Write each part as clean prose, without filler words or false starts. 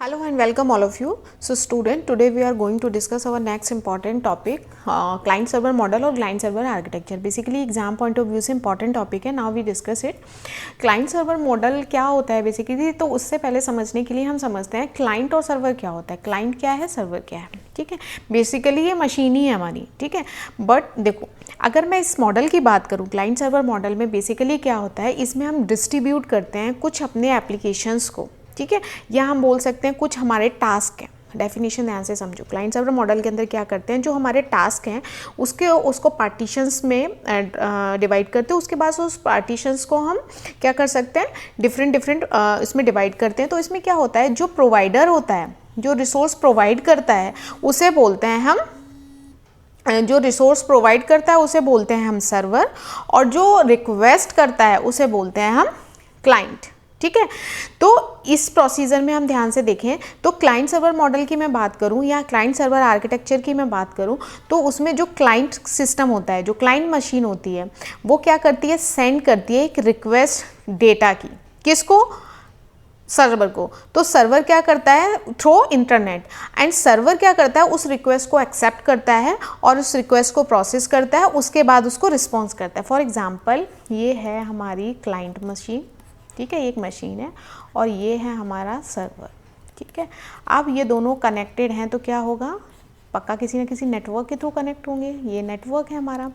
Hello and welcome all of you. So student, today we are going to discuss our next important topic, client server model और client server architecture. Basically exam point of view से important topic है. Now we discuss it. Client server model क्या होता है basically, तो उससे पहले समझने के लिए हम समझते हैं क्लाइंट और सर्वर क्या होता है. क्लाइंट क्या है, सर्वर क्या है. ठीक है, बेसिकली ये मशीन ही है हमारी. ठीक है, बट देखो अगर मैं इस मॉडल की बात करूँ, क्लाइंट सर्वर मॉडल में बेसिकली क्या होता है, इसमें हम डिस्ट्रीब्यूट करते हैं कुछ अपने एप्लीकेशंस को. ठीक है, या हम बोल सकते हैं कुछ हमारे टास्क हैं. डेफिनेशन ध्यान से समझो. क्लाइंट सर्वर मॉडल के अंदर क्या करते हैं, जो हमारे टास्क हैं उसको पार्टीशंस में डिवाइड करते हैं. उसके बाद उस पार्टीशंस को हम क्या कर सकते हैं, डिफरेंट इसमें डिवाइड करते हैं. तो इसमें क्या होता है, जो प्रोवाइडर होता है, जो रिसोर्स प्रोवाइड करता है उसे बोलते हैं हम, जो रिसोर्स प्रोवाइड करता है उसे बोलते हैं हम सर्वर, और जो रिक्वेस्ट करता है उसे बोलते हैं हम क्लाइंट. ठीक है, तो इस प्रोसीजर में हम ध्यान से देखें तो क्लाइंट सर्वर मॉडल की मैं बात करूं या क्लाइंट सर्वर आर्किटेक्चर की मैं बात करूं, तो उसमें जो क्लाइंट सिस्टम होता है, जो क्लाइंट मशीन होती है, वो क्या करती है, सेंड करती है एक रिक्वेस्ट डेटा की. किसको, सर्वर को. तो सर्वर क्या करता है, थ्रू इंटरनेट, एंड सर्वर क्या करता है, उस रिक्वेस्ट को एक्सेप्ट करता है और उस रिक्वेस्ट को प्रोसेस करता है, उसके बाद उसको रिस्पॉन्स करता है. फॉर एग्जांपल ये है हमारी क्लाइंट मशीन. ठीक है, एक मशीन है और ये है हमारा सर्वर. ठीक है, अब ये दोनों कनेक्टेड हैं तो क्या होगा, पक्का किसी न किसी नेटवर्क के थ्रू कनेक्ट होंगे. ये नेटवर्क है हमारा.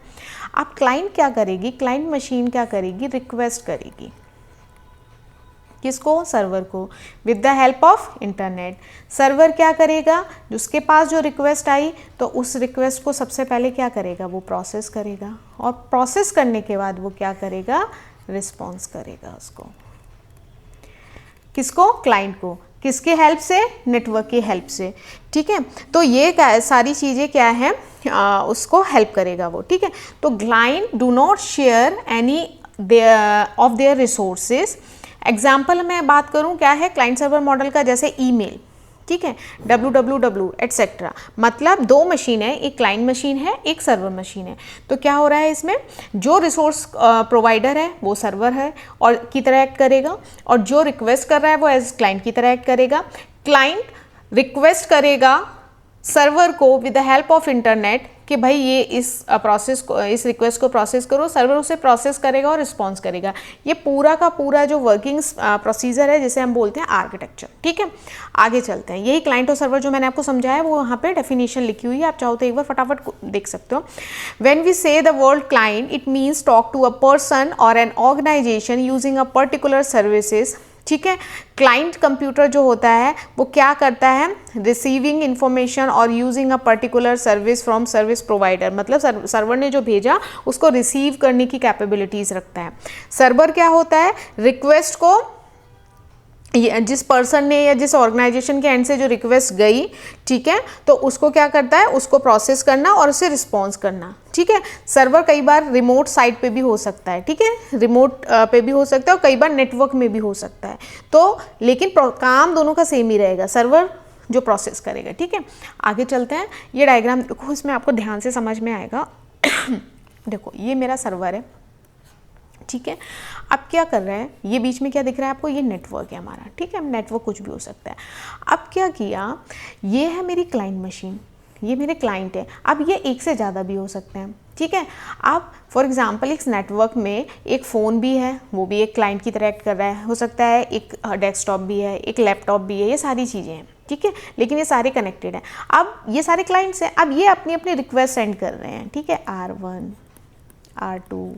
अब क्लाइंट क्या करेगी, क्लाइंट मशीन क्या करेगी, रिक्वेस्ट करेगी. किसको, सर्वर को, with the help of internet. Server क्या करेगा, उसके पास जो रिक्वेस्ट आई तो उस रिक्वेस्ट को सबसे पहले क्या करेगा, वो प्रोसेस करेगा, और प्रोसेस करने के बाद वो क्या करेगा, रिस्पॉन्स करेगा उसको. किसको, क्लाइंट को. किसके हेल्प से, नेटवर्क की हेल्प से. ठीक है, तो ये सारी चीज़ें क्या है, उसको हेल्प करेगा वो. ठीक है, तो client do not share any of their resources. Example मैं बात करूं क्या है क्लाइंट सर्वर मॉडल का, जैसे ईमेल. ठीक है, www एटसेट्रा, मतलब दो मशीन है, एक क्लाइंट मशीन है, एक सर्वर मशीन है. तो क्या हो रहा है इसमें, जो रिसोर्स प्रोवाइडर है वो सर्वर है और की तरह एक्ट करेगा, और जो रिक्वेस्ट कर रहा है वो एज क्लाइंट की तरह एक्ट करेगा. क्लाइंट रिक्वेस्ट करेगा सर्वर को with the help of internet कि भाई ये इस प्रोसेस को, इस रिक्वेस्ट को प्रोसेस करो. सर्वर उसे प्रोसेस करेगा और रिस्पॉन्स करेगा. ये पूरा का पूरा जो वर्किंग प्रोसीजर है जिसे हम बोलते हैं आर्किटेक्चर. ठीक है, आगे चलते हैं. यही क्लाइंट और सर्वर जो मैंने आपको समझाया वो यहाँ पे डेफिनेशन लिखी हुई है, आप चाहो तो एक बार फटाफट देख सकते हो. When we say the word client, it means talk to a person और an organization using a particular services. ठीक है, क्लाइंट कंप्यूटर जो होता है वो क्या करता है, रिसीविंग इंफॉर्मेशन और using a particular service from service provider, मतलब सर्वर ने जो भेजा उसको रिसीव करने की कैपेबिलिटीज रखता है. सर्वर क्या होता है, रिक्वेस्ट को, जिस पर्सन ने या जिस ऑर्गेनाइजेशन के एंड से जो रिक्वेस्ट गई, ठीक है, तो उसको क्या करता है, उसको प्रोसेस करना और उसे रिस्पॉन्स करना. ठीक है, सर्वर कई बार रिमोट साइट पे भी हो सकता है. ठीक है, रिमोट पे भी हो सकता है और कई बार नेटवर्क में भी हो सकता है. तो लेकिन काम दोनों का सेम ही रहेगा, सर्वर जो प्रोसेस करेगा. ठीक है, आगे चलते हैं. ये डायग्राम देखो, इसमें आपको ध्यान से समझ में आएगा. देखो ये मेरा सर्वर है. ठीक है, अब क्या कर रहा है, ये बीच में क्या दिख रहा है आपको, ये नेटवर्क है हमारा. ठीक है, नेटवर्क कुछ भी हो सकता है. अब क्या किया, ये है मेरी क्लाइंट मशीन, ये मेरे क्लाइंट है. अब ये एक से ज़्यादा भी हो सकते हैं. ठीक है, अब फॉर एग्जांपल इस नेटवर्क में एक फ़ोन भी है, वो भी एक क्लाइंट की तरह एक्ट कर रहा है, हो सकता है एक डेस्कटॉप भी है, एक लैपटॉप भी है, ये सारी चीज़ें हैं. ठीक है, लेकिन ये सारे कनेक्टेड हैं. अब ये सारे क्लाइंट्स हैं, अब ये अपनी अपनी रिक्वेस्ट सेंड कर रहे हैं. ठीक है, R1, R2,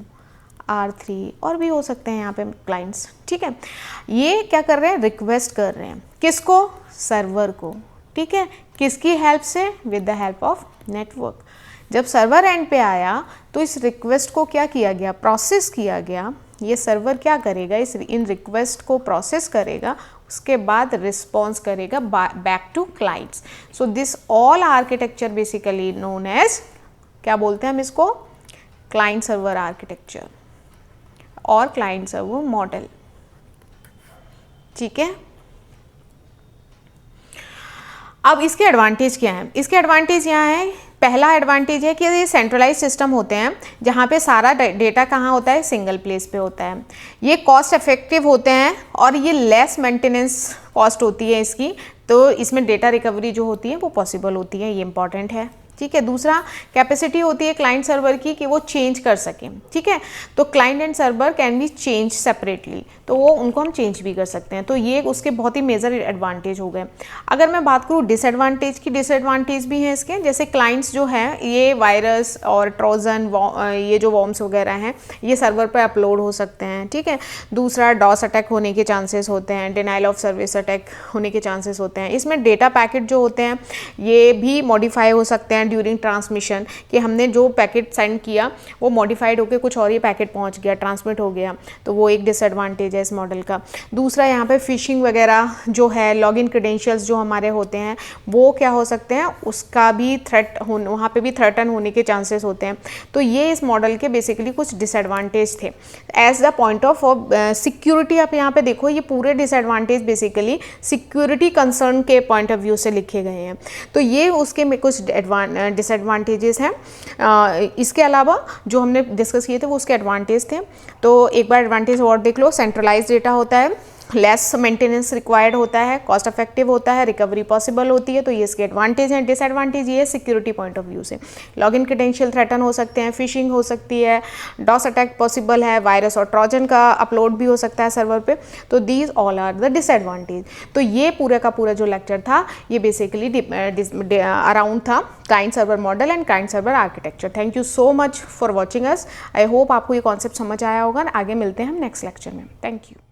R3 और भी हो सकते हैं यहाँ पे क्लाइंट्स. ठीक है, ये क्या कर रहे हैं, रिक्वेस्ट कर रहे हैं. किसको, सर्वर को. ठीक है, किसकी हेल्प से, with the help of network. जब सर्वर एंड पे आया तो इस रिक्वेस्ट को क्या किया गया, प्रोसेस किया गया. ये सर्वर क्या करेगा, इन रिक्वेस्ट को प्रोसेस करेगा, उसके बाद रिस्पॉन्स करेगा back to clients. So this all architecture basically known as, क्या बोलते हैं हम इसको, क्लाइंट सर्वर आर्किटेक्चर और क्लाइंट सर्वर मॉडल. ठीक है, अब इसके एडवांटेज क्या हैं, इसके एडवांटेज यहाँ है पहला एडवांटेज है कि ये सेंट्रलाइज सिस्टम होते हैं जहाँ पे सारा डेटा कहाँ होता है, सिंगल प्लेस पे होता है। ये कॉस्ट इफेक्टिव होते हैं और ये लेस मेंटेनेंस कॉस्ट होती है इसकी, तो इसमें डेटा रिकवरी जो होती है वो पॉसिबल होती है, ये इंपॉर्टेंट है। ठीक है, दूसरा कैपेसिटी होती है क्लाइंट सर्वर की कि वो चेंज कर सकें। ठीक है, तो client and server can be change separately, तो वो उनको हम चेंज भी कर सकते हैं, तो ये उसके बहुत ही मेजर एडवांटेज हो गए। अगर मैं बात करूँ डिसएडवांटेज की, डिसएडवांटेज भी हैं इसके, जैसे क्लाइंट्स जो हैं ये वायरस और ट्रोजन, ये जो वॉर्म्स वगैरह हैं ये सर्वर पर अपलोड हो सकते हैं। ठीक है, दूसरा डॉस अटैक होने के चांसेस होते हैं, डिनाइल ऑफ सर्विस अटैक होने के चांसेस होते हैं। इसमें डेटा पैकेट जो होते हैं ये भी मॉडिफाई हो सकते हैं ड्यूरिंग ट्रांसमिशन, कि हमने जो पैकेट सेंड किया वो मॉडिफाइड होकर कुछ और ही पैकेट पहुंच गया, ट्रांसमिट हो गया, तो वो एक डिसएडवांटेज है इस मॉडल का। दूसरा यहाँ पे फिशिंग वगैरह जो है, लॉगिन क्रेडेंशियल्स जो हमारे होते हैं वो क्या हो सकते हैं, उसका भी थ्रेट वहाँ पे भी थ्रेटन होने के चांसेस होते हैं। तो ये इस मॉडल के बेसिकली कुछ डिसएडवांटेज थे। As the point of security, आप यहाँ पे देखो ये पूरे डिसएडवांटेज बेसिकली सिक्योरिटी कंसर्न के पॉइंट ऑफ व्यू से लिखे गए हैं, तो ये उसके में कुछ डिसएडवांटेजेस हैं। इसके अलावा जो हमने डिस्कस किए थे वो उसके एडवांटेज थे। तो एक बार एडवांटेज और देख लो, सेंट्रलाइज डेटा होता है, लेस मेंटेनेंस रिक्वायर्ड होता है, कॉस्ट इफेक्टिव होता है, रिकवरी पॉसिबल होती है, तो ये इसके एडवांटेज हैं। डिसएडवांटेज ये है सिक्योरिटी पॉइंट ऑफ व्यू से, लॉगिन क्रेडेंशियल थ्रेटन हो सकते हैं, फिशिंग हो सकती है, डॉस अटैक पॉसिबल है, वायरस और ट्रोजन का अपलोड भी हो सकता है सर्वर पे, तो these all are the disadvantage. तो ये पूरा का पूरा जो लेक्चर था ये बेसिकली अराउंड था client server model and client server architecture. Thank you so much for watching us. I hope आपको ये कॉन्सेप्ट समझ आया होगा। आगे मिलते हैं हम नेक्स्ट लेक्चर में। Thank you.